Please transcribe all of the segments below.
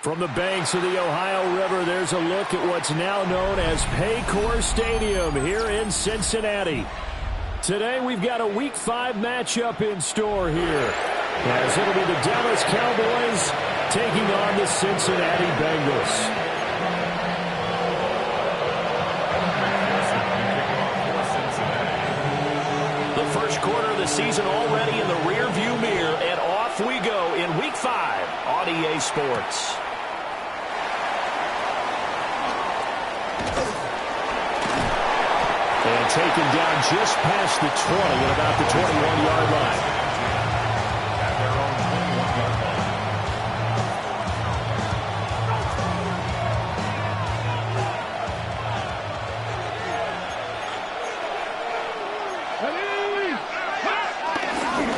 From the banks of the Ohio River, there's a look at what's now known as Paycor Stadium here in Cincinnati. Today we've got a Week 5 matchup in store here, as it'll be the Dallas Cowboys taking on the Cincinnati Bengals. The first quarter of the season already in the rearview mirror, and off we go in Week 5 on EA Sports. And taken down just past the 20 at about the 21-yard line.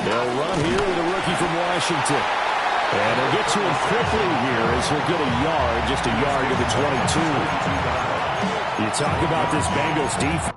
They'll run here with a rookie from Washington. And they'll get to him quickly here as he'll get a yard, just a yard to the 22. You talk about this Bengals defense.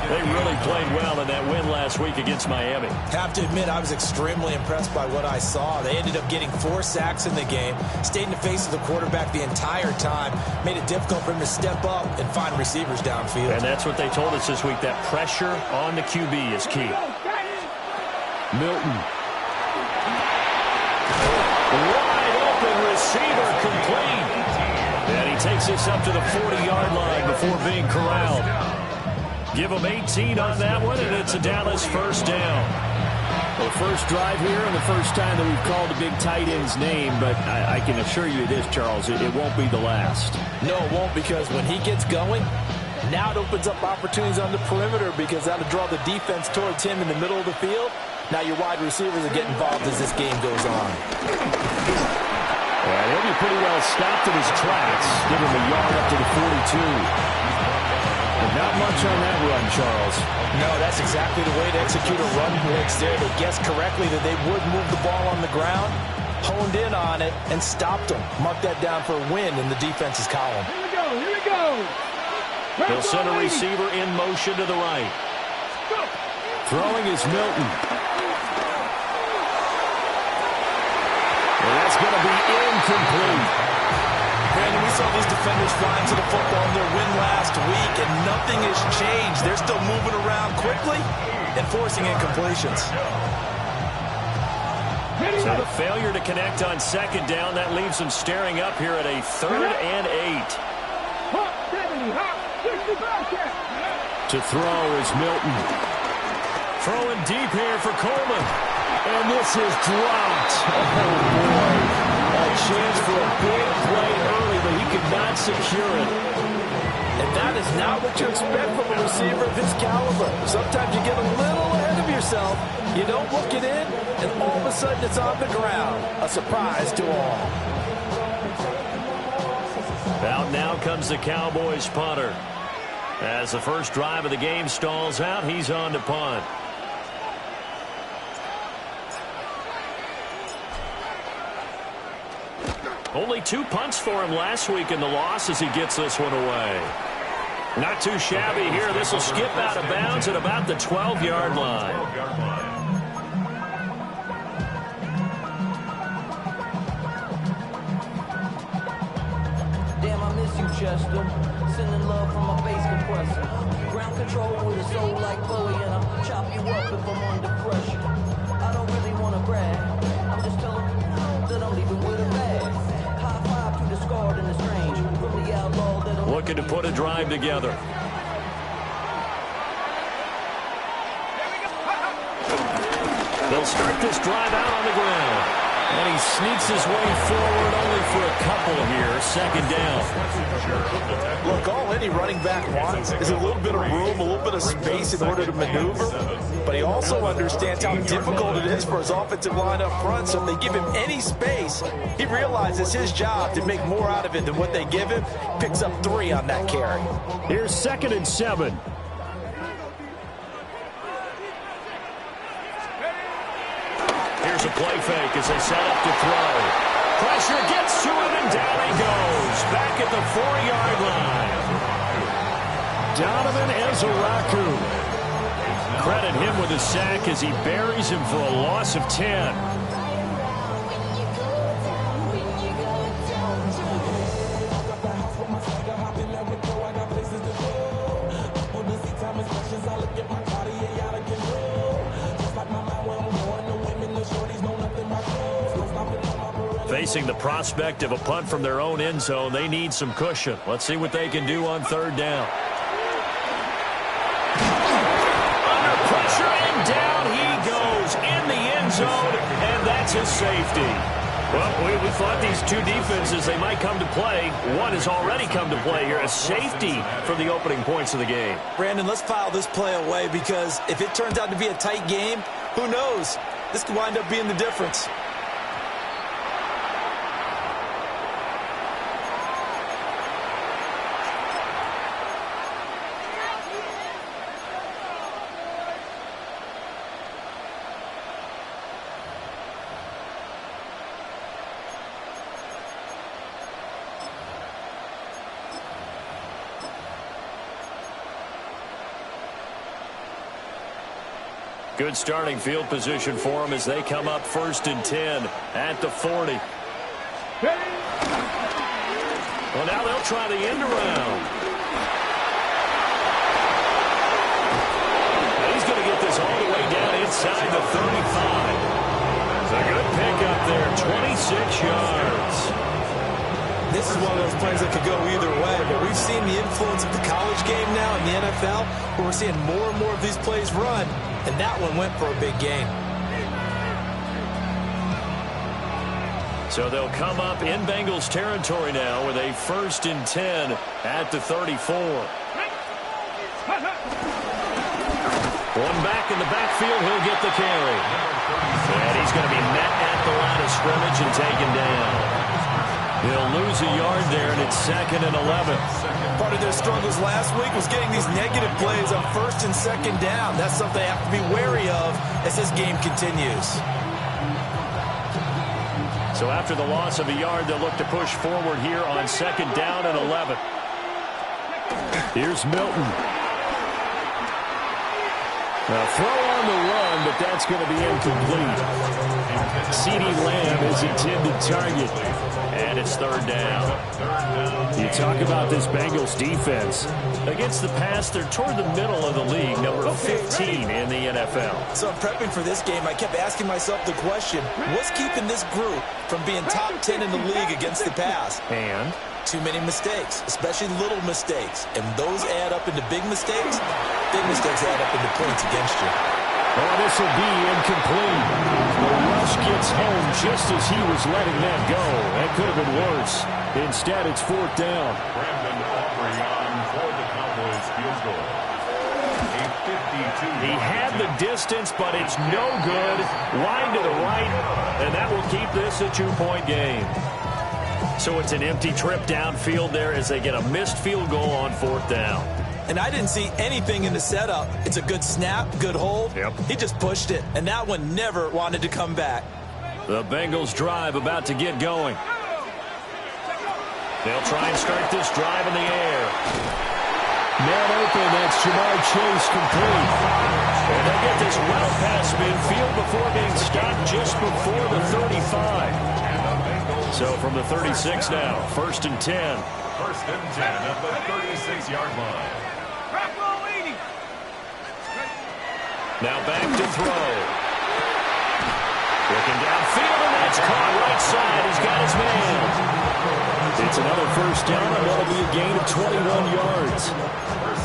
They really played well in that win last week against Miami. Have to admit, I was extremely impressed by what I saw. They ended up getting 4 sacks in the game, stayed in the face of the quarterback the entire time, made it difficult for him to step up and find receivers downfield. And that's what they told us this week, that pressure on the QB is key. Milton. Wide open receiver complete. And he takes this up to the 40-yard line before being corralled. Give them 18 on that one, and it's a Dallas first down. Well, first drive here and the first time that we've called a big tight end's name, but I can assure you this, Charles, it won't be the last. No, it won't, because when he gets going, now it opens up opportunities on the perimeter because that'll draw the defense towards him in the middle of the field. Now your wide receivers will get involved as this game goes on. And he'll be pretty well stopped in his tracks. Give him a yard up to the 42. Not much on that run, Charles. No, that's exactly the way to execute a run blitz there. They guessed correctly that they would move the ball on the ground, honed in on it, and stopped them. Mark that down for a win in the defense's column. Here we go. He'll send a receiver in motion to the right. Throwing is Milton. And that's going to be incomplete. Brandon, we saw these defenders flying to the football in their win last week, and nothing has changed. They're still moving around quickly and forcing incompletions. So the failure to connect on second down, that leaves them staring up here at a 3rd and 8. To throw is Milton. Throwing deep here for Coleman. And this is dropped. Oh, boy. A chance for a big play early, but he could not secure it. And that is not what you expect from a receiver of his caliber. Sometimes you get a little ahead of yourself, you don't look it in, and all of a sudden it's on the ground. A surprise to all. Out now comes the Cowboys punter. As the first drive of the game stalls out, he's on to punt. Only 2 punts for him last week in the loss as he gets this one away. Not too shabby here. This will skip out of bounds at about the 12-yard line. Damn, I miss you, Chester. Sending love from my bass compressor. Ground control with a soul like Bowie, and I'll chop you up if I'm under pressure. I don't really want to brag. I'm just telling you that I'm leaving with a bag. Looking to put a drive together. They'll start this drive out on the ground. And he sneaks his way forward only for a couple here. Second down. Look, all any running back wants is a little bit of room, a little bit of space in order to maneuver. But he also understands how difficult it is for his offensive line up front. So if they give him any space, he realizes his job to make more out of it than what they give him. Picks up 3 on that carry. Here's 2nd and 7. Here's a play fake as they set up to throw. Pressure gets to him, and down he goes. Back at the 4-yard line. Donovan Ezaraku. Credit him with a sack as he buries him for a loss of 10. Facing the prospect of a punt from their own end zone, they need some cushion. Let's see what they can do on third down. Under pressure, and down he goes in the end zone, and that's a safety. Well, we thought these two defenses, they might come to play. One has already come to play here, a safety from the opening points of the game. Brandon, let's file this play away because if it turns out to be a tight game, who knows? This could wind up being the difference. Good starting field position for them as they come up 1st and 10 at the 40. Well, now they'll try the end around. He's going to get this all the way down inside the 35. It's a good pickup there, 26 yards. This is one of those plays that could go either way, but we've seen the influence of the college game now in the NFL, where we're seeing more and more of these plays run, and that one went for a big gain. So they'll come up in Bengals territory now with a 1st and 10 at the 34. One back in the backfield, he'll get the carry. And he's going to be met at the line of scrimmage and taken down. He'll lose a yard there, and it's 2nd and 11. Part of their struggles last week was getting these negative plays on 1st and 2nd down. That's something they have to be wary of as this game continues. So after the loss of a yard, they'll look to push forward here on 2nd down and 11. Here's Milton. Now throw on the run, but that's going to be incomplete. CeeDee Lamb is intended target. And it's 3rd down. You talk about this Bengals defense. Against the pass, they're toward the middle of the league, number 15 in the NFL. So I'm prepping for this game. I kept asking myself the question, what's keeping this group from being top 10 in the league against the pass? And? Too many mistakes, especially little mistakes. And those add up into big mistakes. Big mistakes add up into points against you. Oh, this will be incomplete. The rush gets home just as he was letting that go. That could have been worse. Instead, it's 4th down. Brandon offering on for the Cowboys field goal. A 52. He had the distance, but it's no good. Wide to the right, and that will keep this a 2-point game. So it's an empty trip downfield there as they get a missed field goal on 4th down. And I didn't see anything in the setup. It's a good snap, good hold. Yep. He just pushed it, and that one never wanted to come back. The Bengals drive about to get going. They'll try and start this drive in the air. Man open, that's Jamar Chase complete. And they'll get this well past midfield before being stopped just before the 35. So from the 36 now, 1st and 10. 1st and 10 at the 36-yard line. Now back to throw. Looking downfield, and that's caught right side. He's got his man. It's another 1st down, and that'll be a gain of 21 yards.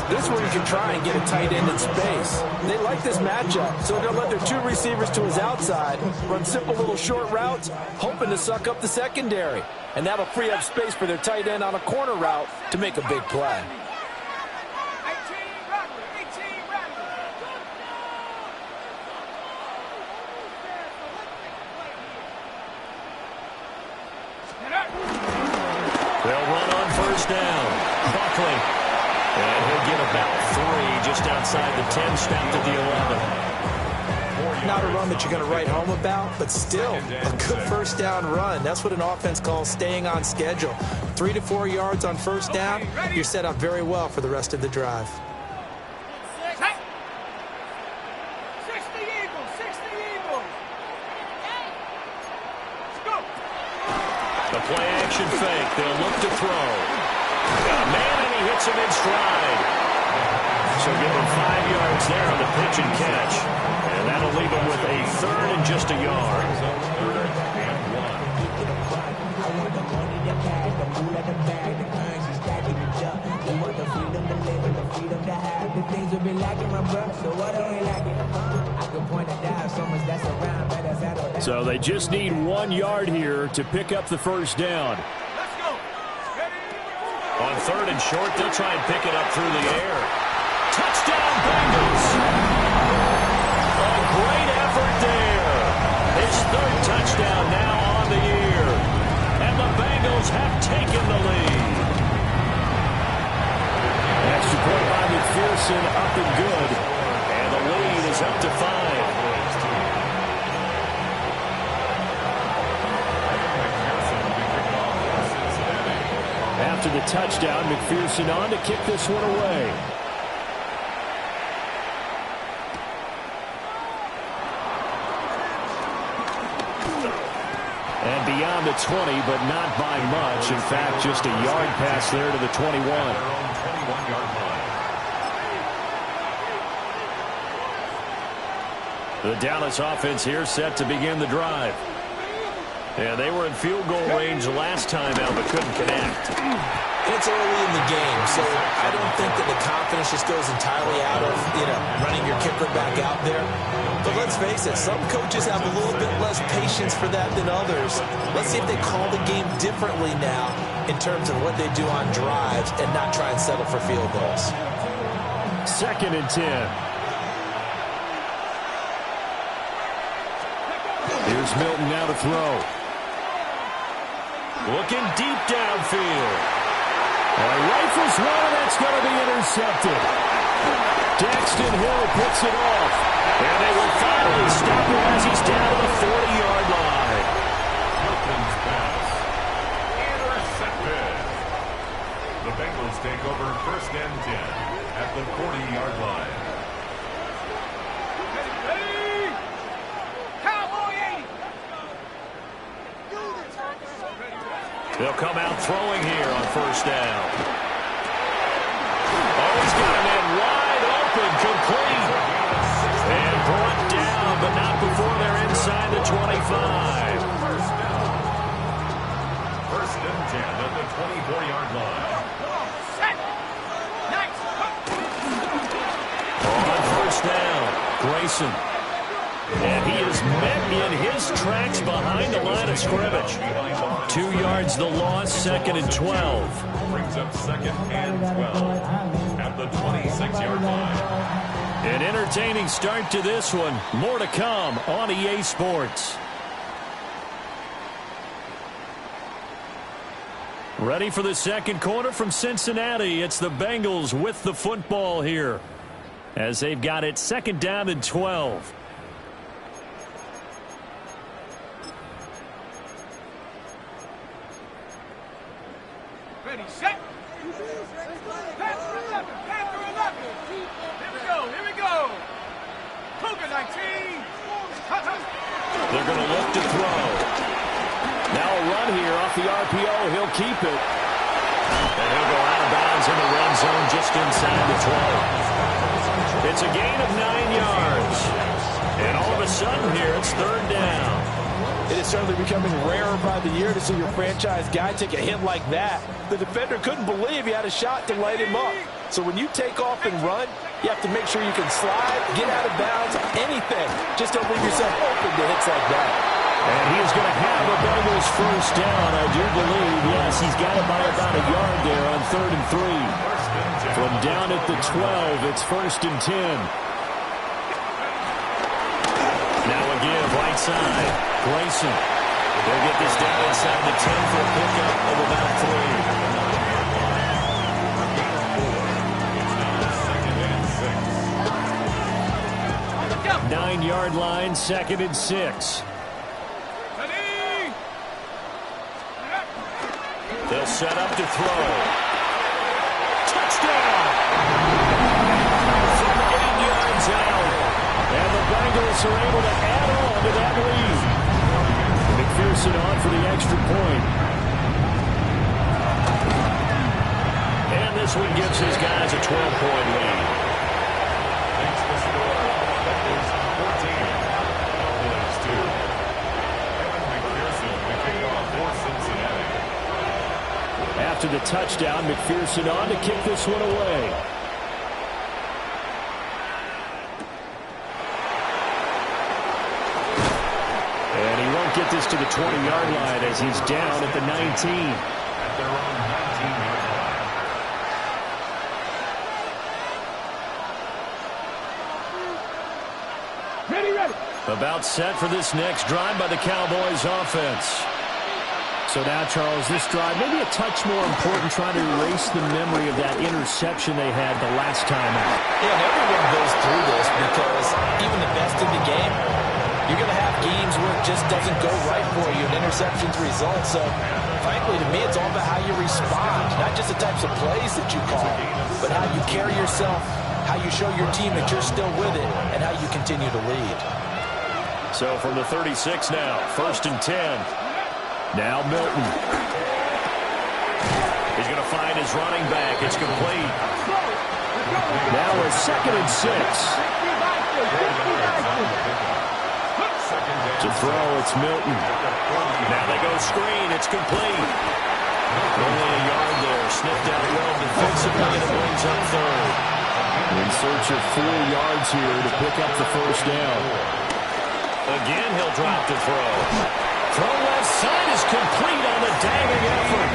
This is where you can try and get a tight end in space. They like this matchup, so they're going to let their 2 receivers to his outside, run simple little short routes, hoping to suck up the secondary. And that'll free up space for their tight end on a corner route to make a big play. They'll run on 1st down. Buckley. And he'll get about 3 just outside the 10, stopped at the 11. Not a run that you're going to write home about, but still a good first down run. That's what an offense calls staying on schedule. 3 to 4 yards on first down, you're set up very well for the rest of the drive. The play action fake. They'll look to throw. Got a man, and he hits him in stride. So give him 5 yards there on the pitch and catch. And that'll leave him with a third and just a yard. So they just need 1 yard here to pick up the first down. On third and short, they'll try and pick it up through the air. Touchdown, Bengals! A great effort there. His third touchdown now on the year. And the Bengals have taken the lead. Extra point by McPherson, up and good. And the lead is up to 5. After the touchdown, McPherson on to kick this one away. And beyond the 20, but not by much. In fact, just a yard pass there to the 21. The Dallas offense here set to begin the drive. Yeah, they were in field goal range last time out, but couldn't connect. It's early in the game, so I don't think that the confidence just goes entirely out of, running your kicker back out there. But let's face it, some coaches have a little bit less patience for that than others. Let's see if they call the game differently now in terms of what they do on drives and not try and settle for field goals. 2nd and 10. Here's Milton now to throw. Looking deep downfield. Rifles one, and that's going to be intercepted. Daxton Hill puts it off. And they will finally stop him as he's down to the 40-yard line. Milton's pass. Intercepted. The Bengals take over 1st and 10 at the 40-yard line. They'll come out throwing here on first down. Oh, he's got him in wide open, complete. And brought down, but not before they're inside the 25. First and 10 at the 24-yard line. On first down, Grayson. And he is met in his tracks behind the line of scrimmage. 2 yards the loss, 2nd and 12. Brings up 2nd and 12 at the 26-yard line. An entertaining start to this one. More to come on EA Sports. Ready for the second quarter from Cincinnati. It's the Bengals with the football here, as they've got it 2nd down and 12. Ready, set. Pass for 11. Pass for 11. Here we go. Cougar 19. They're going to look to throw. Now a run here off the RPO. He'll keep it. And he'll go out of bounds in the red zone just inside the 12. It's a gain of 9 yards. And all of a sudden here, it's 3rd down. It is certainly becoming rarer by the year to see your franchise guy take a hit like that. The defender couldn't believe he had a shot to light him up. So when you take off and run, you have to make sure you can slide, get out of bounds, anything. Just don't leave yourself open to hits like that. And he is going to have a Bengals first down, I do believe. Yes, he's got it by about a yard there on 3rd and 3. From down at the 12, it's 1st and 10. Now a give right side. Grayson. They'll get this down inside the 10 for a pickup of about 3. 9 9-yard line, 2nd and 6. Ready? They'll set up to throw. Touchdown! From 8 yards out. And the Bengals are able to add on to that lead. McPherson on for the extra point. And this one gives his guys a 12-point lead. Thanks to score. Bengals 14. Cowboys 2. Evan McPherson will kick off for Cincinnati. After the touchdown, McPherson on to kick this one away. And he won't get this to the 20-yard line as he's down at the 19. At their own 19-yard line. Ready, ready. About set for this next drive by the Cowboys offense. So now, Charles, this drive maybe a touch more important, trying to erase the memory of that interception they had the last time out. Yeah, and everyone goes through this because even the best in the game, you're going to have games where it just doesn't go right for you and interceptions result. So, frankly, to me, it's all about how you respond, not just the types of plays that you call, but how you carry yourself, how you show your team that you're still with it, and how you continue to lead. So from the 36 now, 1st and 10. Now Milton. He's going to find his running back. It's complete. Now a 2nd and 6. To throw, it's Milton. Now they go screen. It's complete. Only a yard there. Sniffed out well defensively, and it brings up 3rd. In search of 4 yards here to pick up the 1st down. Again, he'll drop to throw. Throw left side is complete on the dangling effort.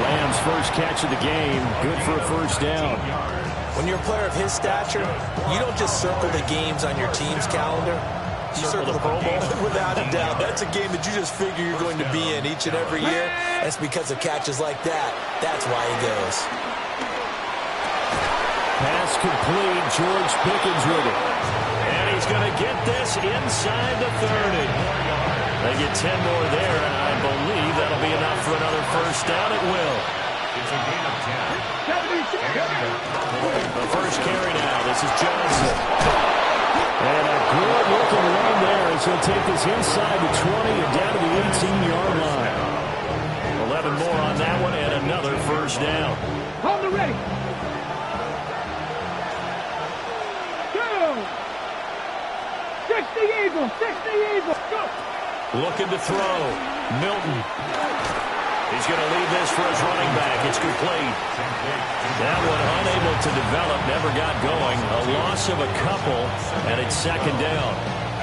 Lamb's first catch of the game. Good for a 1st down. When you're a player of his stature, you don't just circle the games on your team's calendar. You circle the Pro Bowl. Without a doubt. That's a game that you just figure you're going to be in each and every year. And it's because of catches like that. That's why he goes. Pass complete. George Pickens with it. And he's going to get this inside the 30. They get 10 more there, and I believe that'll be enough for another 1st down. It will. It's a gain of 10. The first carry now. This is Johnson. And a good-looking run there as he'll take this inside the 20 and down to the 18-yard line. 11 more on that one, and another 1st down. Hold it ready. Go. 60 Eagles. 60 Eagles. Go. Looking to throw. Milton. He's going to leave this for his running back. It's complete. That one unable to develop, never got going. A loss of a couple, and it's 2nd down.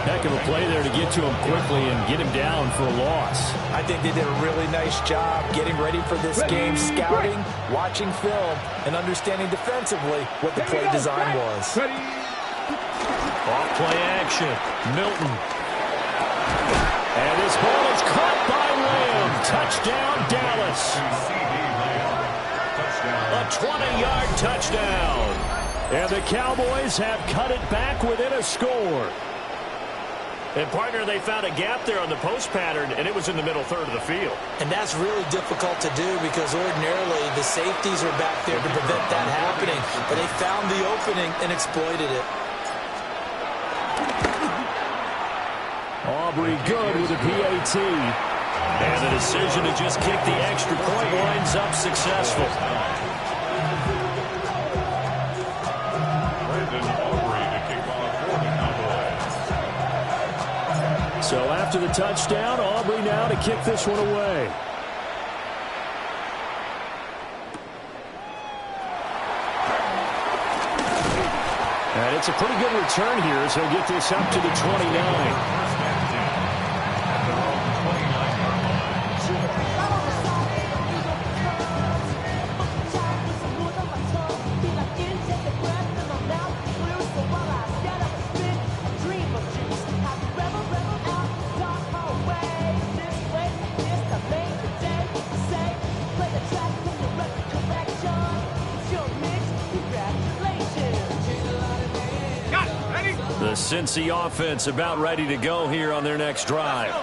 Heck of a play there to get to him quickly and get him down for a loss. I think they did a really nice job getting ready for this game, scouting, watching film, and understanding defensively what the play design was. Off play action. Milton. And this ball is caught by Lamb. Touchdown, Dallas. A 20-yard touchdown. And the Cowboys have cut it back within a score. And, partner, they found a gap there on the post pattern, and it was in the middle 3rd of the field. And that's really difficult to do because ordinarily the safeties are back there to prevent that happening. But they found the opening and exploited it. Aubrey good with a PAT. And the decision to just kick the extra point winds up successful. So after the touchdown, Aubrey now to kick this one away. And it's a pretty good return here as he'll get this up to the 29. This Cincy offense about ready to go here on their next drive.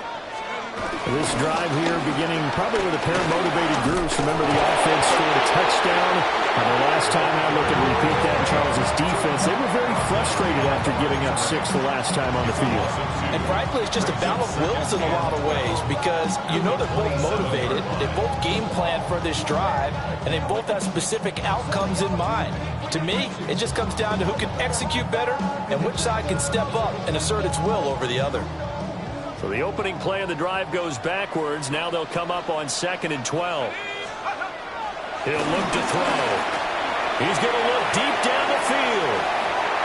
This drive here beginning probably with a pair of motivated groups. Remember, the offense scored a touchdown. And the last time I look and repeat that, Charles' defense, they were very frustrated after giving up 6 the last time on the field. And frankly, it's just a battle of wills in a lot of ways because you know they're both motivated. They both game plan for this drive, and they both have specific outcomes in mind. To me, it just comes down to who can execute better and which side can step up and assert its will over the other. So the opening play of the drive goes backwards. Now they'll come up on 2nd and 12. He'll look to throw. He's going to look deep down the field.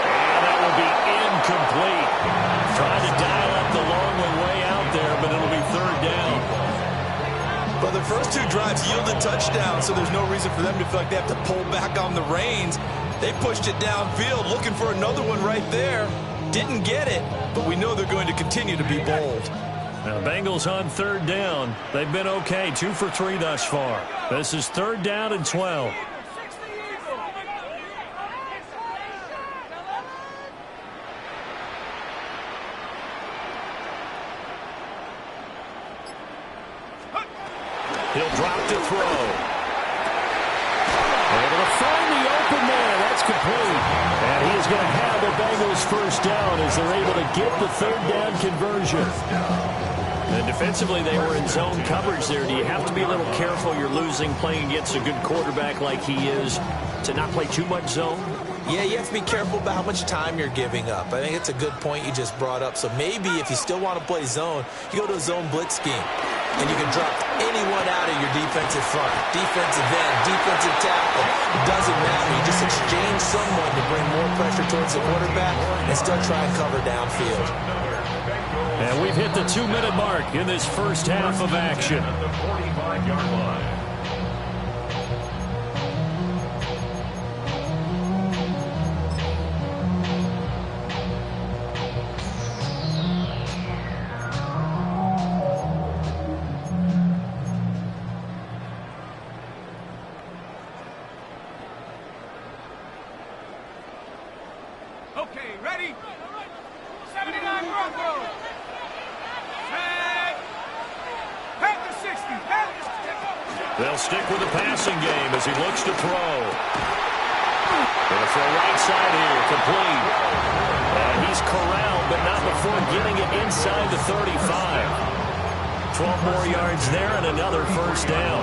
And that will be incomplete. Trying to dial up the long way out there, but it'll be 3rd down. But the first 2 drives yielded touchdowns, so there's no reason for them to feel like they have to pull back on the reins. They pushed it downfield, looking for another one right there. Didn't get it, but we know they're going to continue to be bold. Now, the Bengals on 3rd down. They've been okay, 2 for 3 thus far. This is 3rd down and 12. He'll drop to throw. Able to find the open man. That's complete. And he is going to have the Bengals 1st down as they're able to get the 3rd down conversion. And defensively, they were in zone coverage there. Do you have to be a little careful? You're losing playing against a good quarterback like he is to not play too much zone? Yeah, you have to be careful about how much time you're giving up. I think it's a good point you just brought up. So maybe if you still want to play zone, you go to a zone blitz scheme. And you can drop anyone out of your defensive front. Defensive end, defensive tackle. It doesn't matter. You just exchange someone to bring more pressure towards the quarterback and still try and cover downfield. And we've hit the 2-minute mark in this first half of action. At the 45-yard line. Okay, ready? 79 Bronco. Pack the 60. They'll stick with the passing game as he looks to throw. Going for a right side here, complete. And he's corralled, but not before getting it inside the 35. 12 more yards there and another 1st down.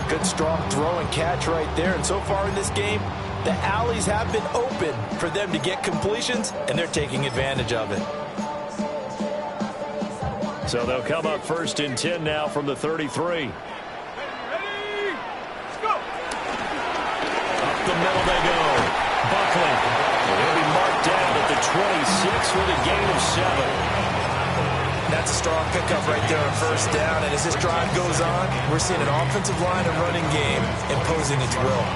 Good strong throw and catch right there. And so far in this game, the alleys have been open for them to get completions, and they're taking advantage of it. So they'll come up 1st and 10 now from the 33. Ready? Let's go. Up the middle they go. Buckley. And he'll be marked down at the 26 with a gain of 7. That's a strong pickup right there on 1st down. And as this drive goes on, we're seeing an offensive line and running game imposing its will.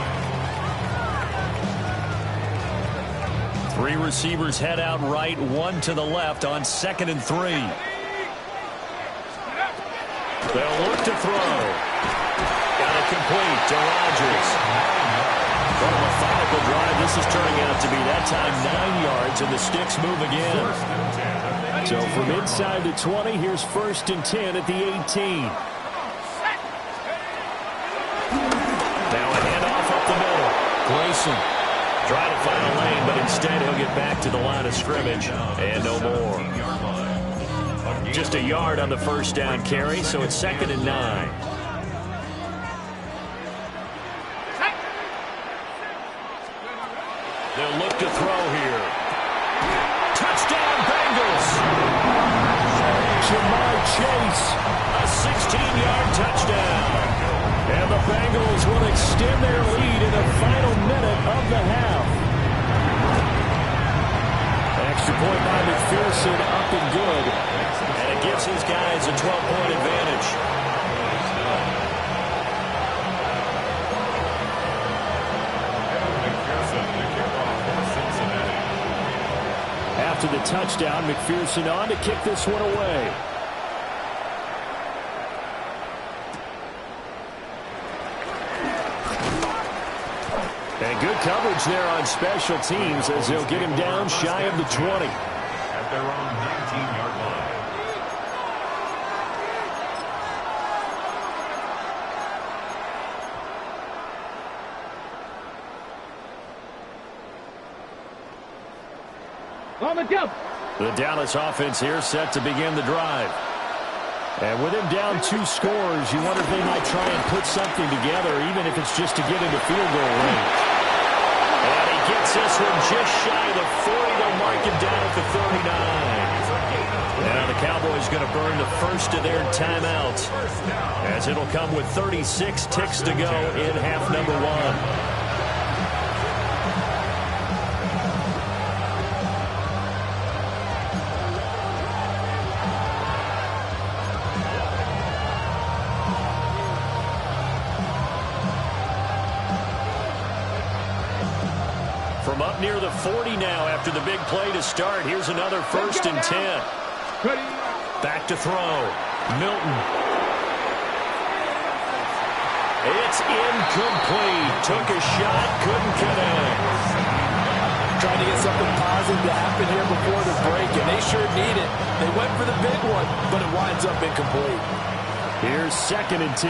3 receivers head out right, 1 to the left on 2nd and 3. They'll look to throw. Got it complete to Rodgers. What a methodical drive this is turning out to be. That time 9 yards, and the sticks move again. So from inside the 20, here's 1st and 10 at the 18. Now a handoff up the middle. Gleason trying to find a lane, but instead he'll get back to the line of scrimmage and no more. Just a yard on the 1st down carry, so it's 2nd and 9. They'll look to throw here. Touchdown, Bengals! Jamar Chase, a 16-yard touchdown. And the Bengals will extend their lead in the final minute of the half. Extra point by McPherson, up and good. And it gives his guys a 12-point advantage. After the touchdown, McPherson on to kick this one away. And good coverage there on special teams as they'll get him down shy of the 20. their own 19-yard line. On the jump. The Dallas offense here set to begin the drive. And with him down 2 scores, you wonder if they might try and put something together, even if it's just to get into field goal range. And he gets this one just shy of the 40. They'll mark him down at the 39. Now the Cowboys going to burn the first of their timeouts, as it'll come with 36 ticks to go in half number 1. From up near the 40 now after the big play to start. Here's another 1st and 10. Back to throw. Milton. It's incomplete. Took a shot, couldn't connect. Trying to get something positive to happen here before the break, and they sure need it. They went for the big one, but it winds up incomplete. Here's 2nd and 10.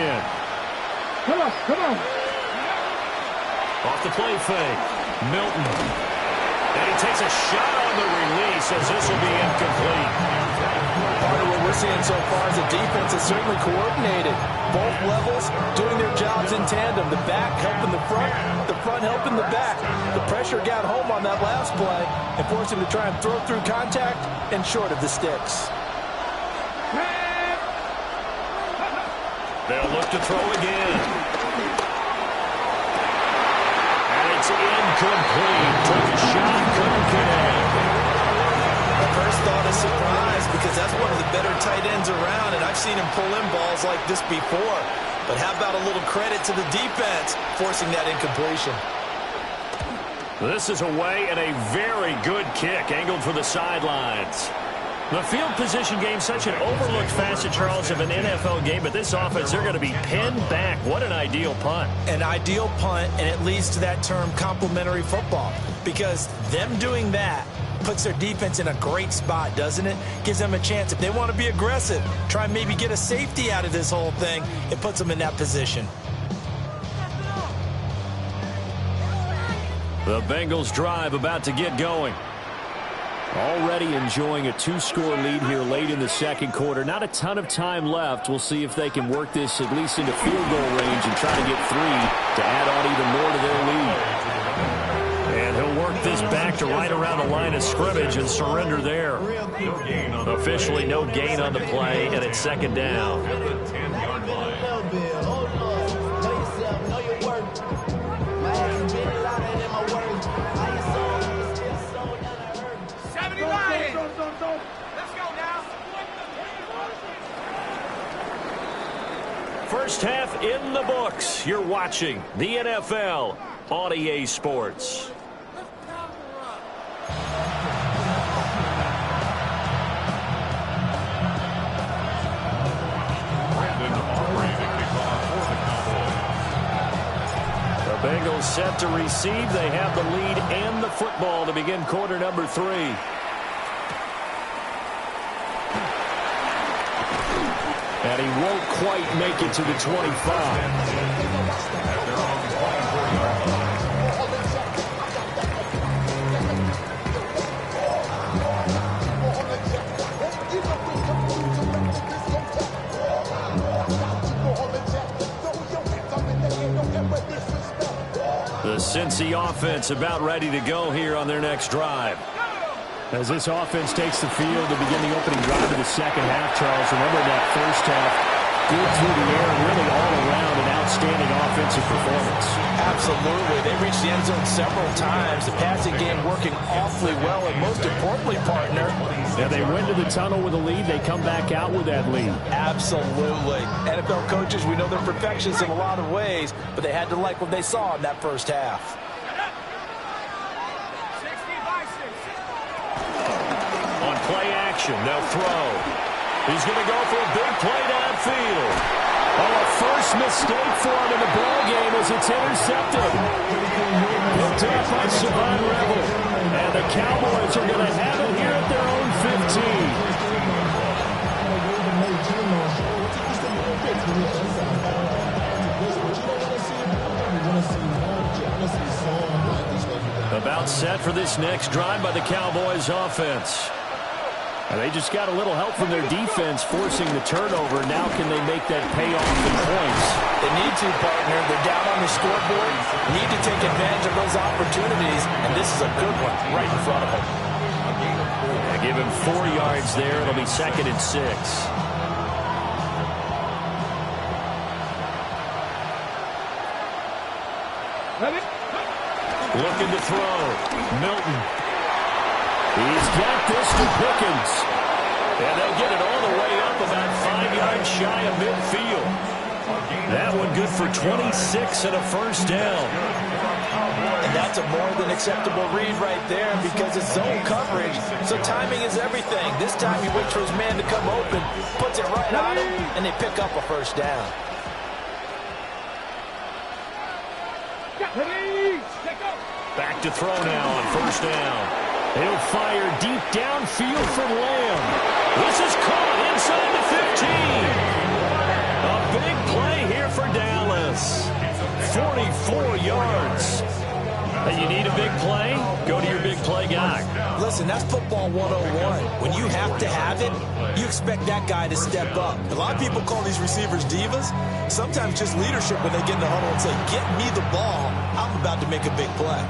Come on, come on. Off the play fake. Milton. And he takes a shot on the release, as this will be incomplete. Part of what we're seeing so far is the defense is certainly coordinated. Both levels doing their jobs in tandem. The back helping the front helping the back. The pressure got home on that last play and forced him to try and throw through contact and short of the sticks. They'll look to throw again. It's incomplete. Took a shot, couldn't connect. My first thought is surprise, because that's one of the better tight ends around, and I've seen him pull in balls like this before. But how about a little credit to the defense forcing that incompletion? This is away, and a very good kick angled for the sidelines. The field position game, such an overlooked facet, Charles, of an NFL game, but this offense, they're going to be pinned back. What an ideal punt. An ideal punt, and it leads to that term complementary football, because them doing that puts their defense in a great spot, doesn't it? Gives them a chance. If they want to be aggressive, try and maybe get a safety out of this whole thing, it puts them in that position. The Bengals drive about to get going. Already enjoying a 2-score lead here late in the 2nd quarter. Not a ton of time left. We'll see if they can work this at least into field goal range and try to get 3 to add on even more to their lead. And he'll work this back to right around the line of scrimmage and surrender there. Officially no gain on the play, and it's 2nd down. 79. Let's go now. First half in the books. You're watching the NFL on EA Sports. The Bengals set to receive. They have the lead and the football to begin quarter number 3. And he won't quite make it to the 25. The Cincy offense about ready to go here on their next drive. As this offense takes the field to begin the opening drive of the 2nd half, Charles, remember that first half, good through the air, really all around an outstanding offensive performance. Absolutely. They reached the end zone several times. The passing game working awfully well, and most importantly, partner, Yeah, they went to the tunnel with a lead. They come back out with that lead. absolutely. NFL coaches, we know they're perfectionists in a lot of ways, but they had to like what they saw in that first half. 60 by 6. On play action, they'll throw. He's going to go for a big play downfield. Oh, a first mistake for him in the ball game as it's intercepted. Picked up by Savon Rebel. And the Cowboys are going to have it here at their own 50. About set for this next drive by the Cowboys offense. And they just got a little help from their defense forcing the turnover. Now can they make that pay off in points? They need to, partner. They're down on the scoreboard. Need to take advantage of those opportunities, and this is a good one right in front of them. Give him 4 yards there. It'll be 2nd and 6. Looking to throw. Milton. He's got this to Pickens. And they'll get it all the way up about 5 yards shy of midfield. That one good for 26 and a first down. And that's a more than acceptable read right there because it's zone coverage, so timing is everything. This time he waits for his man to come open, puts it right on him, and they pick up a first down. Back to throw now on first down. He'll fire deep downfield from Lamb. This is caught inside the 15. A big play here for Dallas. 44 yards. And you need a big play? Go to your big play guy. Listen, that's football 101. When you have to have it, you expect that guy to step up. A lot of people call these receivers divas. Sometimes just leadership when they get in the huddle and say, get me the ball. I'm about to make a big play.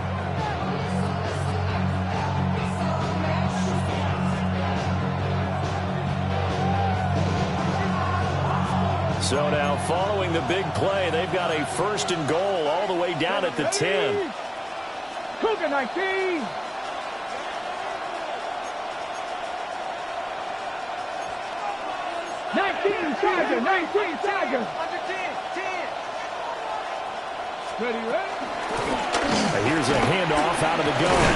So now following the big play, they've got a 1st and goal all the way down at the 10. Cougar 19. Tiger. Under 10. Ready. Here's a handoff out of the gun.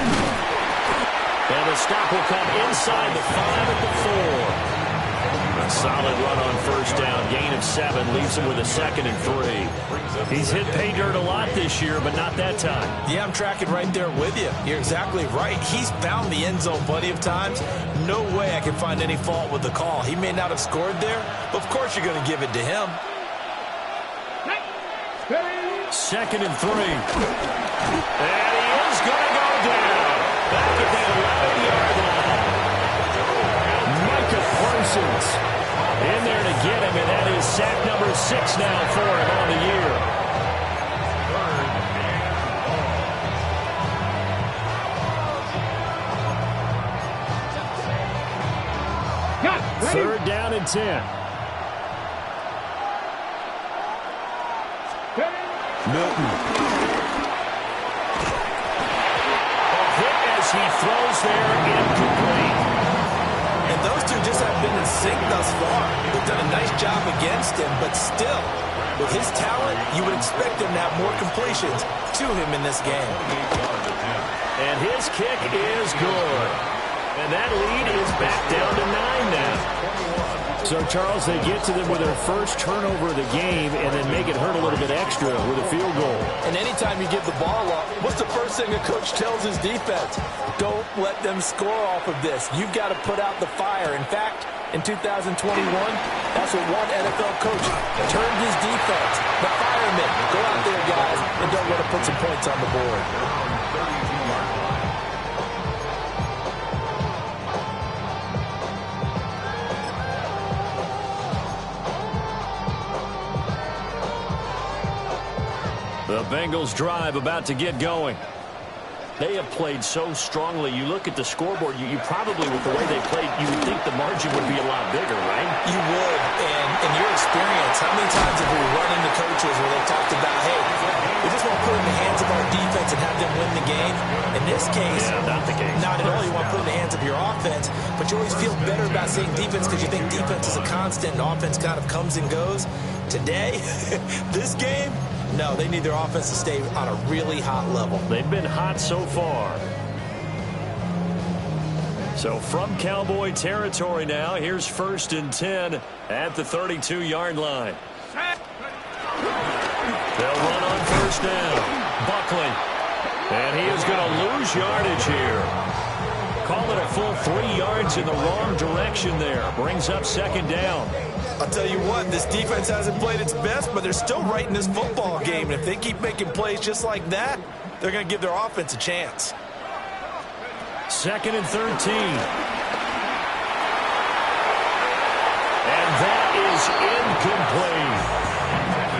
And the stop will come inside the 5 at the 4. A solid run on first down. Gain of 7 leaves him with a 2nd and 3. He's hit pay dirt a lot this year, but not that time. Yeah, I'm tracking right there with you. You're exactly right. He's found the end zone plenty of times. No way I can find any fault with the call. He may not have scored there, but of course you're going to give it to him. 2nd and 3. And he is going to go down. Back at the 11-yard line. Micah Parsons in there to get him, and that is sack number 6 now for him on the year. Third down and 10. Milton. A hit as he throws there, incomplete. And those two just have been in sync thus far. They've done a nice job against him, but still, with his talent, you would expect him to have more completions to him in this game. And his kick is good. And that lead is back down to 9 now. So, Charles, they get to them with their first turnover of the game and then make it hurt a little bit extra with a field goal. And anytime you give the ball up, what's the first thing a coach tells his defense? Don't let them score off of this. You've got to put out the fire. In fact, in 2021, that's what one NFL coach turned his defense. The firemen. Go out there, guys, and don't let them put some points on the board. The Bengals drive about to get going. They have played so strongly. You look at the scoreboard, you probably, with the way they played, you would think the margin would be a lot bigger, right? You would. And in your experience, how many times have we run into coaches where they talked about, hey, we just want to put it in the hands of our defense and have them win the game? In this case, not the case. Not at all. You want to put it in the hands of your offense, but you always feel better about saying defense because you think defense is a constant and offense kind of comes and goes. Today, this game, no, they need their offense to stay on a really hot level. They've been hot so far. So from Cowboy territory now, here's 1st and 10 at the 32-yard line. They'll run on first down. Buckley. And he is going to lose yardage here. Call it a full 3 yards in the wrong direction there. Brings up 2nd down. I'll tell you what, this defense hasn't played its best, but they're still right in this football game. And if they keep making plays just like that, they're going to give their offense a chance. 2nd and 13. And that is incomplete.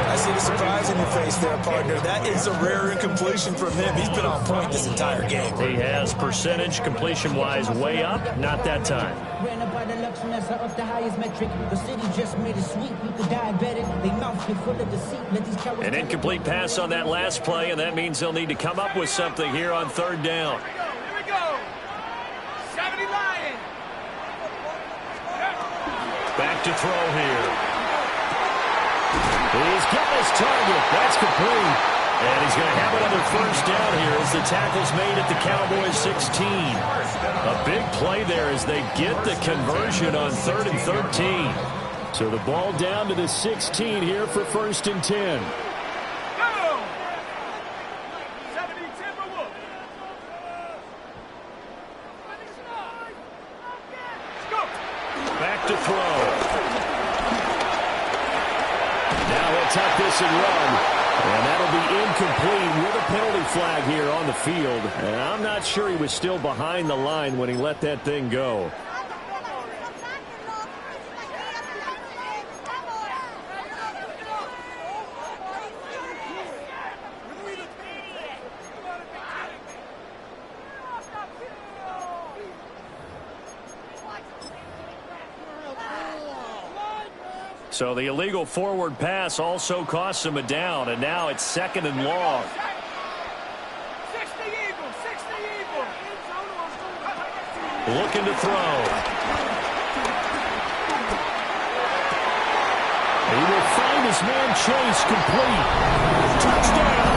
I see the surprise in your face there, partner. That is a rare incompletion from him. He's been on point this entire game. He has percentage completion-wise way up. Not that time. Ran up by the Lux Messer up the highest metric. The city just made it sweet. You could diabetic. They mouth be full of deceit. Let these cowards. An incomplete pass on that last play, and that means they'll need to come up with something here on 3rd down. Here we go. 70 Lions. Back to throw here. He's got his target. That's complete. And he's going to have another 1st down here as the tackle's made at the Cowboys 16. A big play there as they get the conversion on 3rd and 13. So the ball down to the 16 here for 1st and 10. Go. 70-10 for Wolf. Let's go. Back to throw. Now he'll tuck this and run. And that'll be incomplete with a penalty flag here on the field. And I'm not sure he was still behind the line when he let that thing go. So the illegal forward pass also costs him a down, and now it's 2nd and long. 60 Eagles, 60 Eagles. Looking to throw. He will find his man Chase complete. Touchdown!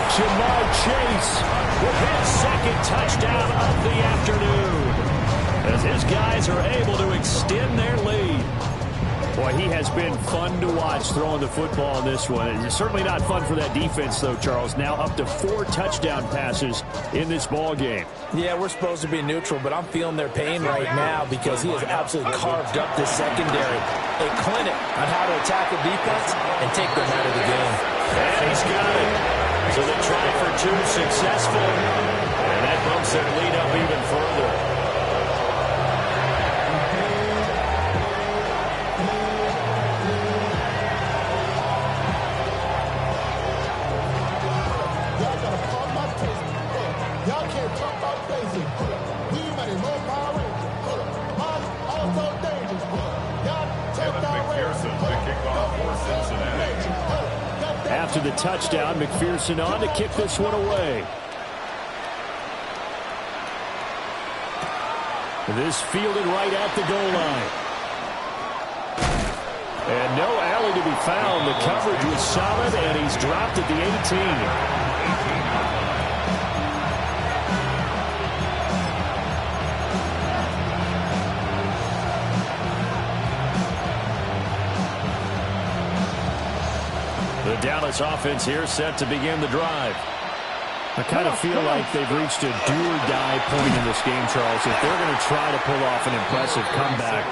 Jamar Chase with his 2nd touchdown of the afternoon, as his guys are able to extend their lead. Boy, he has been fun to watch throwing the football in this one. It's certainly not fun for that defense, though, Charles. Now up to 4 touchdown passes in this ball game. Yeah, we're supposed to be neutral, but I'm feeling their pain right now because he has absolutely carved up this secondary. A clinic on how to attack a defense and take them out of the game. And he's got it. So they try for 2, successful. And that bumps their lead up even further. After the touchdown, McPherson on to kick this one away. This fielded right at the goal line. And no alley to be found. The coverage was solid, and he's dropped at the 18. The Dallas offense here set to begin the drive. I kind of feel like they've reached a do-or-die point in this game, Charles. If they're going to try to pull off an impressive comeback,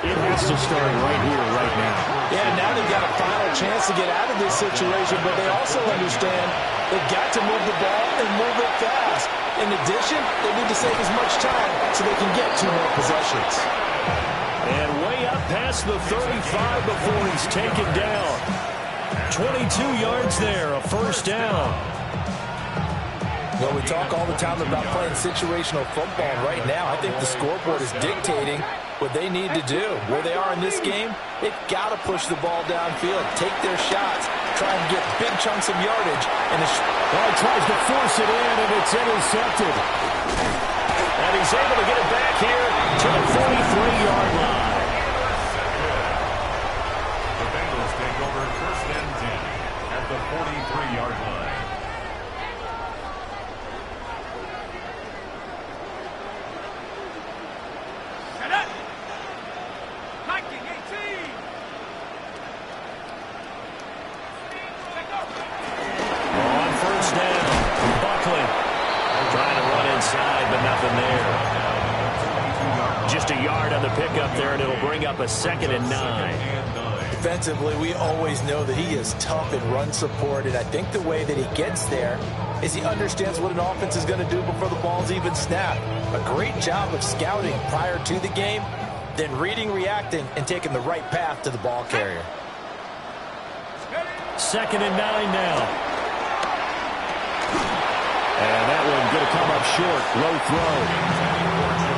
it has to start right here, right now. Yeah, now they've got a final chance to get out of this situation, but they also understand they've got to move the ball and move it fast. In addition, they need to save as much time so they can get 2 more possessions. And way up past the 35 before he's taken down. 22 yards there, a 1st down. Well, we talk all the time about playing situational football. Right now, I think the scoreboard is dictating what they need to do. Where they are in this game, they've got to push the ball downfield, take their shots, try and get big chunks of yardage. And he tries to force it in, and it's intercepted. And he's able to get it back here to the 43-yard line. The Bengals take over 1st and 10 at the 43-yard line. Pickup there, and it'll bring up a 2nd and 9. Defensively, we always know that he is tough in run support, and I think the way that he gets there is he understands what an offense is going to do before the ball's even snapped. A great job of scouting prior to the game, then reading, reacting, and taking the right path to the ball carrier. 2nd and 9 now. And that one going to come up short. Low throw.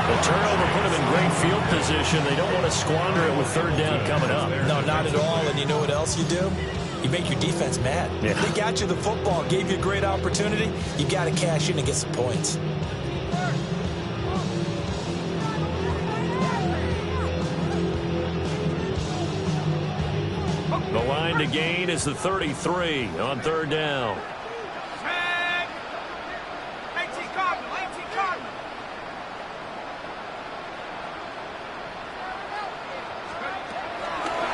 The turnover put them in great field position. They don't want to squander it with 3rd down coming up. No, not at all. And you know what else you do? You make your defense mad. Yeah. They got you the football, gave you a great opportunity. You got to cash in and get some points. The line to gain is the 33 on 3rd down.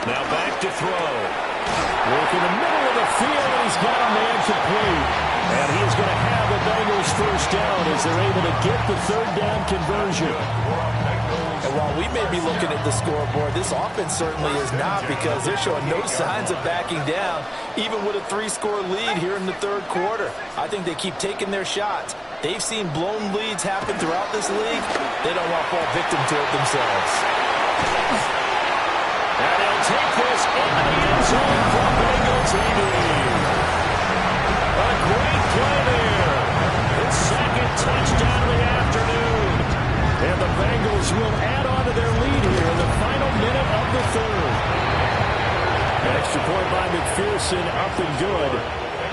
Now back to throw. Work in the middle of the field, and he's got a man complete. And he is going to have the Bengals 1st down as they're able to get the 3rd down conversion. And while we may be looking at the scoreboard, this offense certainly is not, because they're showing no signs of backing down, even with a 3-score lead here in the 3rd quarter. I think they keep taking their shots. They've seen blown leads happen throughout this league. They don't want to fall victim to it themselves. And he'll take this into the end zone for Bengals lead. A great play there. His 2nd touchdown of the afternoon. And the Bengals will add on to their lead here in the final minute of the 3rd. An extra point by McPherson, up and good.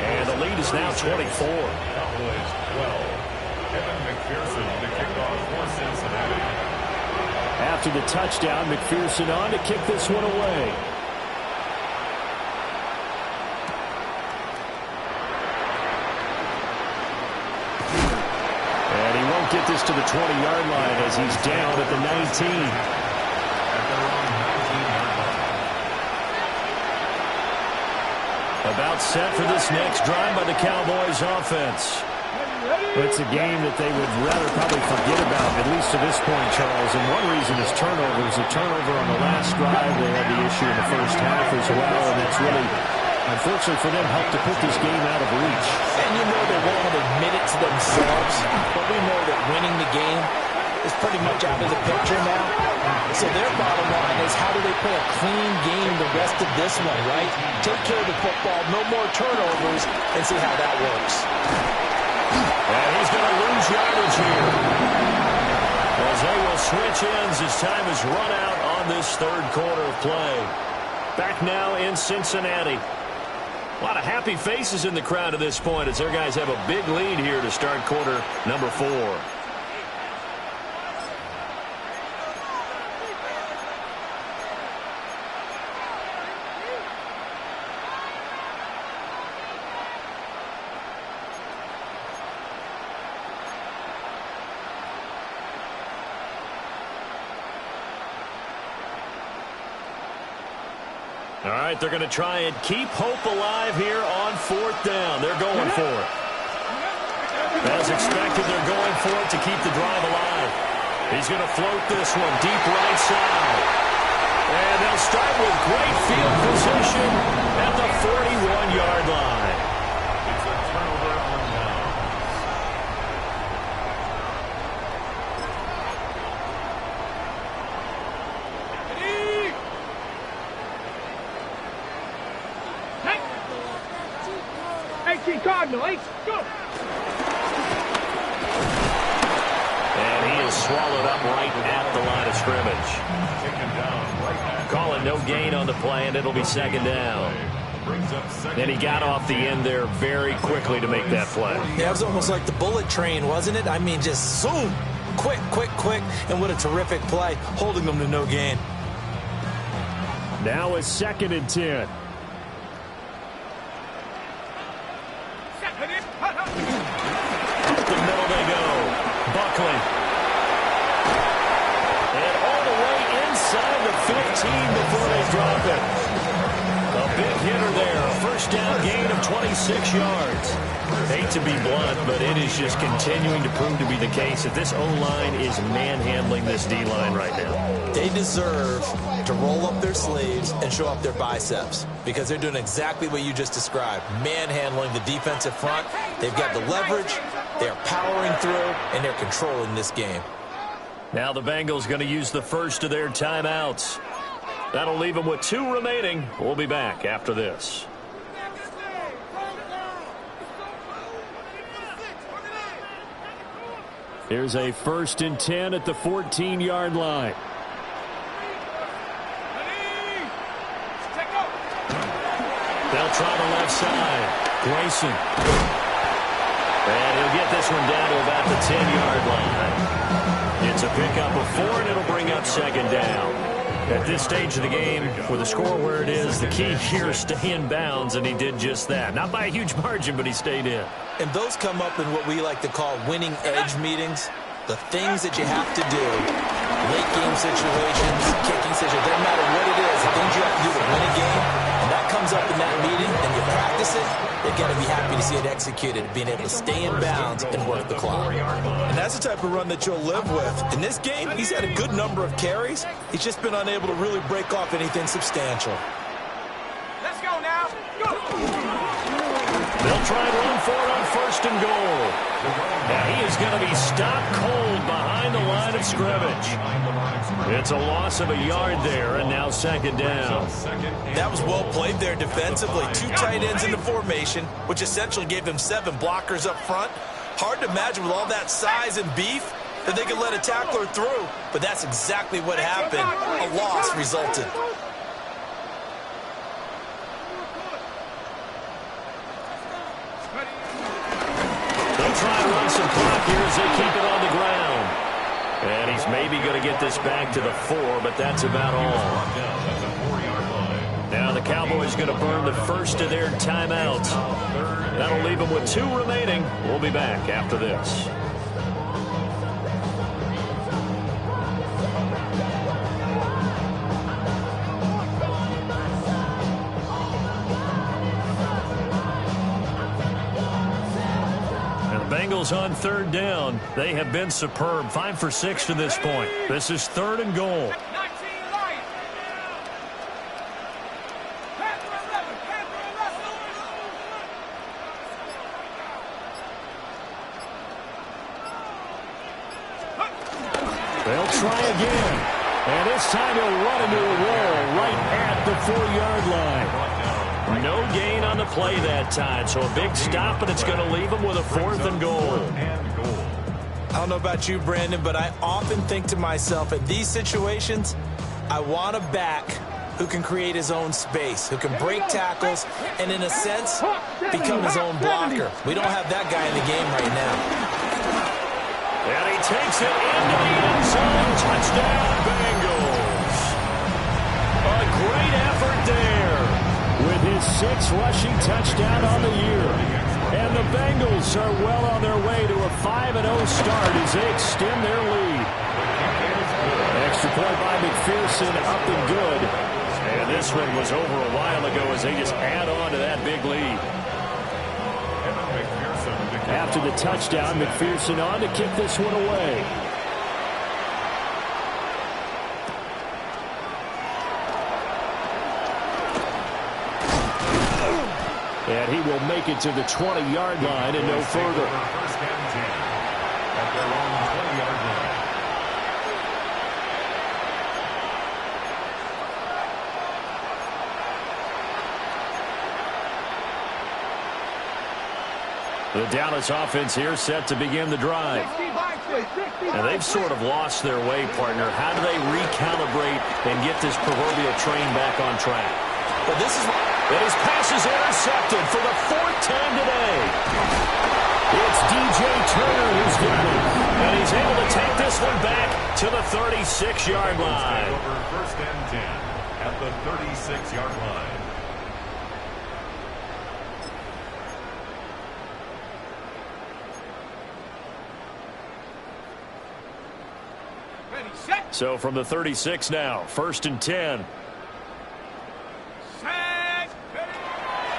And the lead is now 24. Cowboys 12. Kevin McPherson to kick off for Cincinnati. After the touchdown, McPherson on to kick this one away. And he won't get this to the 20-yard line as he's down at the 19. About set for this next drive by the Cowboys offense. It's a game that they would rather probably forget about, at least to this point, Charles. And one reason is turnovers. A turnover on the last drive. They had the issue in the 1st half as well, and that's really, unfortunately for them, helped to put this game out of reach. And you know they won't admit it to themselves, but we know that winning the game is pretty much out of the picture now. So their bottom line is, how do they play a clean game the rest of this one, right? Take care of the football, no more turnovers, and see how that works. And he's going to lose yardage here, as they will switch ends as time is run out on this 3rd quarter of play. Back now in Cincinnati. A lot of happy faces in the crowd at this point as their guys have a big lead here to start quarter number 4. All right, they're going to try and keep hope alive here on 4th down. They're going for it. As expected, they're going for it to keep the drive alive. He's going to float this one deep right side. And they'll start with great field position at the 41-yard line. It's a turnover on down. Cardinal, go! And he is swallowed up right at the line of scrimmage. Taken down right at. Calling no gain on the play, and it'll be 2nd down. Brings up 2nd. And he got off the end there very quickly to make that play. Yeah, it was almost like the bullet train, wasn't it? I mean, just zoom, quick, and what a terrific play, holding them to no gain. Now it's 2nd and 10. Up the middle they go. Buckley. And all the way inside the 15 before they drop it. A big hitter there. A 1st down gain of 26 yards. Hate to be blunt, but it is just continuing to prove to be the case that this O-line is manhandling this D-line right now. They deserve to roll up their sleeves and show up their biceps because they're doing exactly what you just described, manhandling the defensive front. They've got the leverage, they're powering through, and they're controlling this game. Now the Bengals going to use the first of their timeouts. That'll leave them with 2 remaining. We'll be back after this. Here's a 1st and 10 at the 14-yard line. They'll try the left side. Grayson. And he'll get this one down to about the 10-yard line. It's a pickup of 4, and it'll bring up 2nd down. At this stage of the game, with the score where it is, the key here is stay in bounds, and he did just that. Not by a huge margin, but he stayed in. And those come up in what we like to call winning edge meetings. The things that you have to do, late game situations, kicking situations, doesn't matter what it is, the things you have to do to win a game, and that comes up in that meeting, and you practice it, you've got to be happy to see it executed, being able to stay in bounds and work the clock. And that's the type of run that you'll live with. In this game, he's had a good number of carries. He's just been unable to really break off anything substantial. Let's go now. Go. They'll try and run for it on 1st and goal. Now he is going to be stopped cold behind the line of scrimmage. It's a loss of a yard there, and now 2nd down. That was well played there defensively. 2 tight ends in the formation, which essentially gave them 7 blockers up front. Hard to imagine with all that size and beef that they could let a tackler through, but that's exactly what happened. A loss resulted. They'll try to run some clock here as they keep it on the ground. And he's maybe going to get this back to the 4, but that's about all. Now the Cowboys going to burn the first of their timeouts. That'll leave them with 2 remaining. We'll be back after this. Bengals on 3rd down. They have been superb. 5 for 6 to this point. This is 3rd and goal. They'll try again. And this time he'll run into a wall right at the 4-yard line. No gain on the play that time, so a big stop, and it's going to leave him with a 4th and goal. I don't know about you, Brandon, but I often think to myself, at these situations, I want a back who can create his own space, who can break tackles, and in a sense, become his own blocker. We don't have that guy in the game right now. And he takes it into the end zone. Touchdown, Bengals. A great effort there, with his 6th rushing touchdown on the year. And the Bengals are well on their way to a 5-0 start as they extend their lead. Extra point by McPherson, up and good. And this one was over a while ago as they just add on to that big lead. After the touchdown, McPherson on to kick this one away. And he will make it to the 20-yard line and no further. The Dallas offense here set to begin the drive. And they've sort of lost their way, partner. How do they recalibrate and get this proverbial train back on track? But this is... And his pass is intercepted for the 4th time today. It's DJ Turner who's got it. And he's able to take this one back to the 36-yard line. First and 10 at the 36-yard line. So from the 36 now, 1st and 10.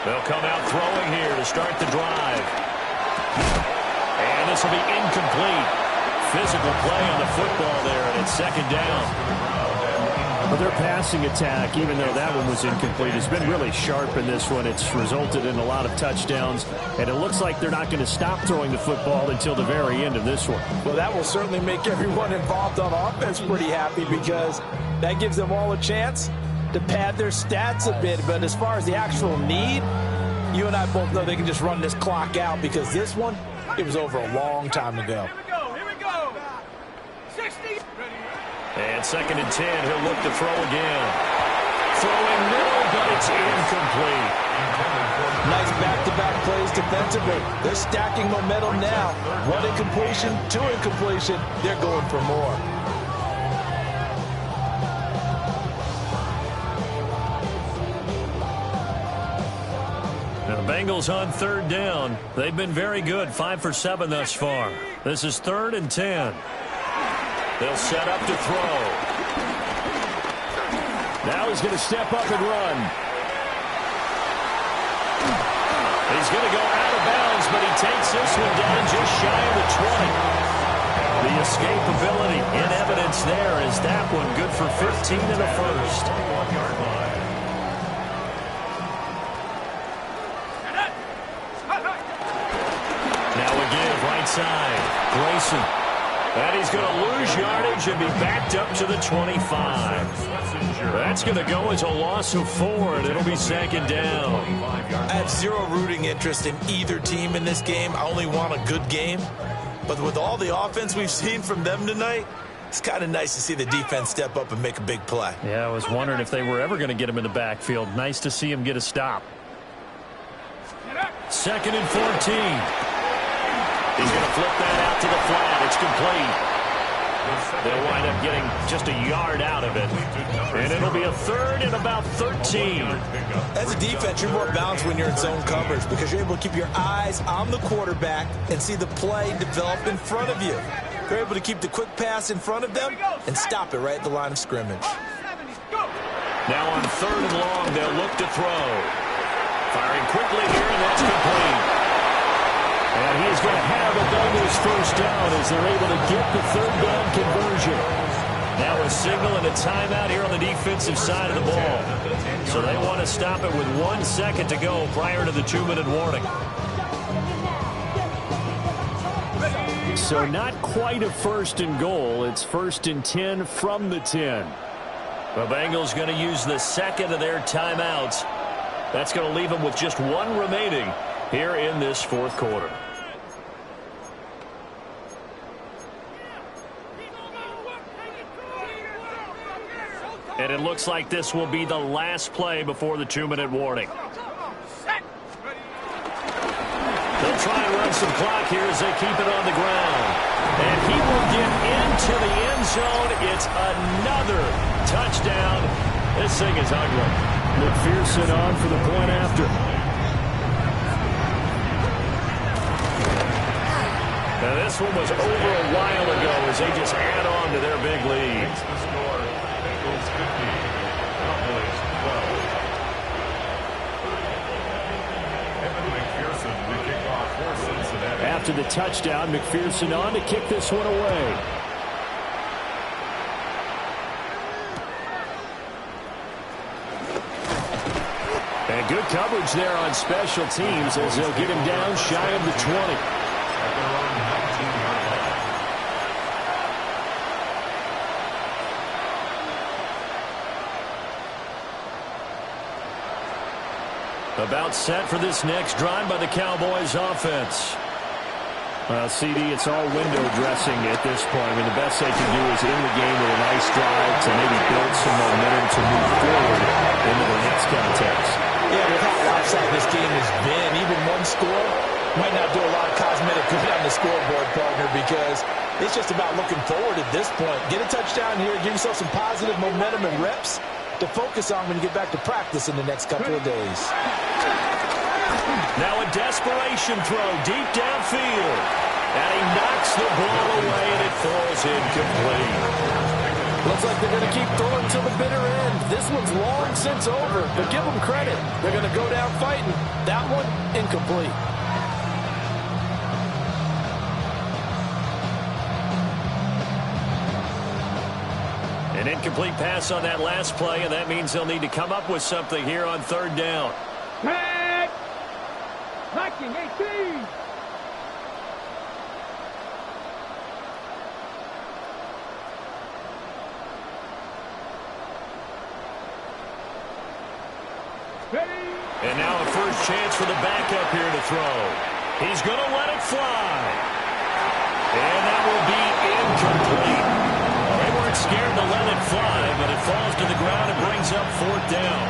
They'll come out throwing here to start the drive. And this will be incomplete. Physical play on the football there, and it's second down. But their passing attack, even though that one was incomplete, has been really sharp in this one. It's resulted in a lot of touchdowns, and it looks like they're not going to stop throwing the football until the very end of this one. Well, that will certainly make everyone involved on offense pretty happy because that gives them all a chance to pad their stats a bit. But as far as the actual need, you and I both know they can just run this clock out because this one, it was over a long time ago. Here we go. 60. And second and 10, he'll look to throw again. Throwing middle, but it's incomplete. Nice back-to-back plays defensively. They're stacking momentum now. One incompletion, two incompletion. They're going for more. Now the Bengals on third down. They've been very good, 5 for 7 thus far. This is 3rd and 10. They'll set up to throw. Now he's going to step up and run. He's going to go out of bounds, but he takes this one down just shy of the 20. The escapability in evidence there is that one good for 15 and a first. Now again, right side. Grayson. And he's going to lose yardage and be backed up to the 25. That's going to go as a loss of 4, and it'll be second down. I have zero rooting interest in either team in this game. I only want a good game. But with all the offense we've seen from them tonight, it's kind of nice to see the defense step up and make a big play. Yeah, I was wondering if they were ever going to get him in the backfield. Nice to see him get a stop. 2nd and 14. He's going to flip that out to the flat. It's complete. They'll wind up getting just a yard out of it. And it'll be a 3rd and about 13. As a defense, you're more balanced when you're in zone coverage because you're able to keep your eyes on the quarterback and see the play develop in front of you. You're able to keep the quick pass in front of them and stop it right at the line of scrimmage. Now on 3rd and long, they'll look to throw. Firing quickly here, and that's complete. And he's going to have a Bengals first down as they're able to get the 3rd down conversion. Now a signal and a timeout here on the defensive side of the ball. So they want to stop it with 1 second to go prior to the 2-minute warning. So not quite a 1st and goal. It's 1st and 10 from the 10. The Bengals going to use the second of their timeouts. That's going to leave them with just 1 remaining here in this 4th quarter. And it looks like this will be the last play before the 2-minute warning. They'll try and run some clock here as they keep it on the ground. And he will get into the end zone. It's another touchdown. This thing is ugly. McPherson on for the point after. Now this one was over a while ago as they just add on to their big lead. After the touchdown, McPherson on to kick this one away. And good coverage there on special teams as they'll get him down shy of the 20. About set for this next drive by the Cowboys offense. CD, it's all window dressing at this point. I mean, the best they can do is end the game with a nice drive to maybe build some momentum to move forward into the next contest. Yeah, with how lopsided this game has been, even one score might not do a lot of cosmetic good on the scoreboard, partner, because it's just about looking forward at this point. Get a touchdown here, give yourself some positive momentum and reps to focus on when you get back to practice in the next couple of days. Now a desperation throw deep downfield. And he knocks the ball away, and it falls incomplete. Looks like they're going to keep throwing to the bitter end. This one's long since over, but give them credit. They're going to go down fighting. That one, incomplete. An incomplete pass on that last play, and that means they'll need to come up with something here on third down. Tag. Blocking 18. And now a first chance for the backup here to throw. He's going to let it fly. And that will be incomplete. They weren't scared to let it fly, but it falls to the ground and brings up fourth down.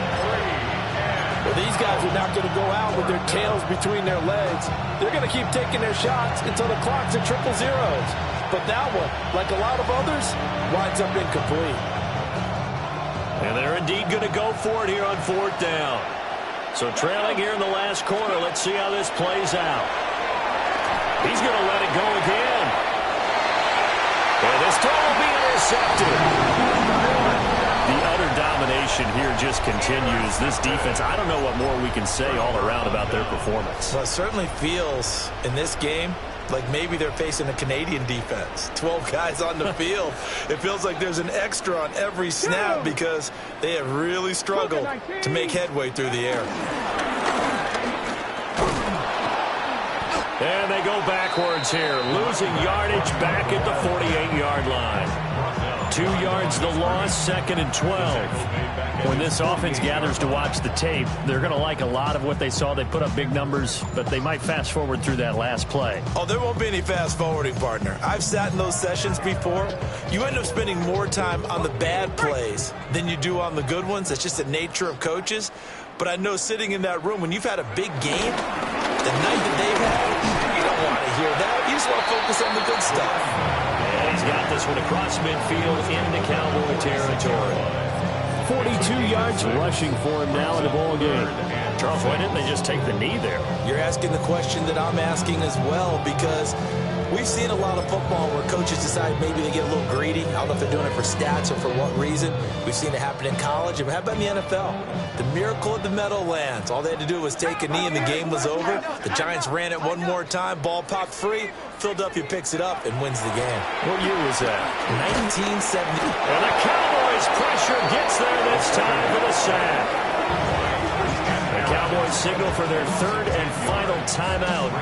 Well, these guys are not going to go out with their tails between their legs. They're going to keep taking their shots until the clock's at triple zeros. But that one, like a lot of others, winds up incomplete. And they're indeed going to go for it here on fourth down. So trailing here in the last quarter, let's see how this plays out. He's going to let it go again. And this throw will be intercepted. The utter domination here just continues. This defense, I don't know what more we can say all around about their performance. Well, it certainly feels in this game like maybe they're facing a Canadian defense. 12 guys on the field. It feels like there's an extra on every snap because they have really struggled to make headway through the air. And they go backwards here, losing yardage back at the 48-yard line. 2 yards the loss, 2nd and 12. When this offense gathers to watch the tape, they're going to like a lot of what they saw. They put up big numbers, but they might fast forward through that last play. Oh, there won't be any fast forwarding, partner. I've sat in those sessions before. You end up spending more time on the bad plays than you do on the good ones. That's just the nature of coaches. But I know sitting in that room, when you've had a big game, the night that they've had, you don't want to hear that. You just want to focus on the good stuff. And he's got this one across midfield into Cowboy territory. 42 yards rushing for him now in the ball game. Charles, why didn't they just take the knee there? You're asking the question that I'm asking as well, because we've seen a lot of football where coaches decide maybe they get a little greedy. I don't know if they're doing it for stats or for what reason. We've seen it happen in college. And how about in the NFL? The miracle of the Meadowlands. All they had to do was take a knee and the game was over. The Giants ran it one more time. Ball popped free. Philadelphia picks it up and wins the game. What year was that? 1970. And the Cowboys pressure gets there this time for the sack. The Cowboys signal for their third and final timeout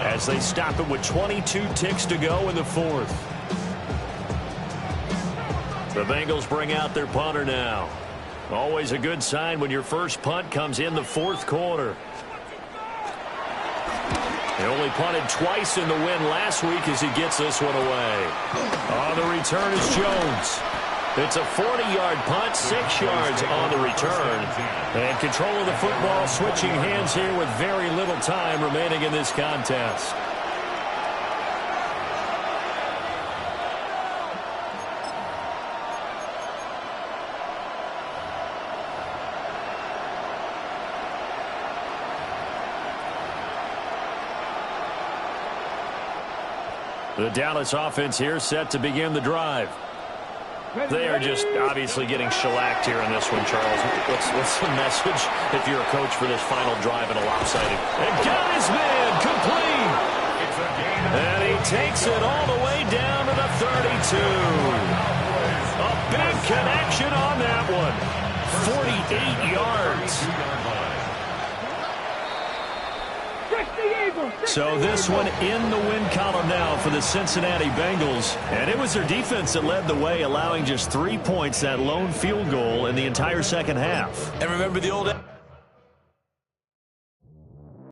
as they stop it with 22 ticks to go in the fourth. The Bengals bring out their punter now. Always a good sign when your first punt comes in the fourth quarter. He only punted twice in the win last week as he gets this one away. On the return is Jones. It's a 40-yard punt, 6 yards on the return. And control of the football switching hands here with very little time remaining in this contest. The Dallas offense here set to begin the drive. They are just obviously getting shellacked here in this one, Charles. What's the message if you're a coach for this final drive in a lopsided? And got his man complete. And he takes it all the way down to the 32. A big connection on that one. 48 yards. So this one in the win column now for the Cincinnati Bengals. And it was their defense that led the way, allowing just 3 points, that lone field goal in the entire second half. And remember the old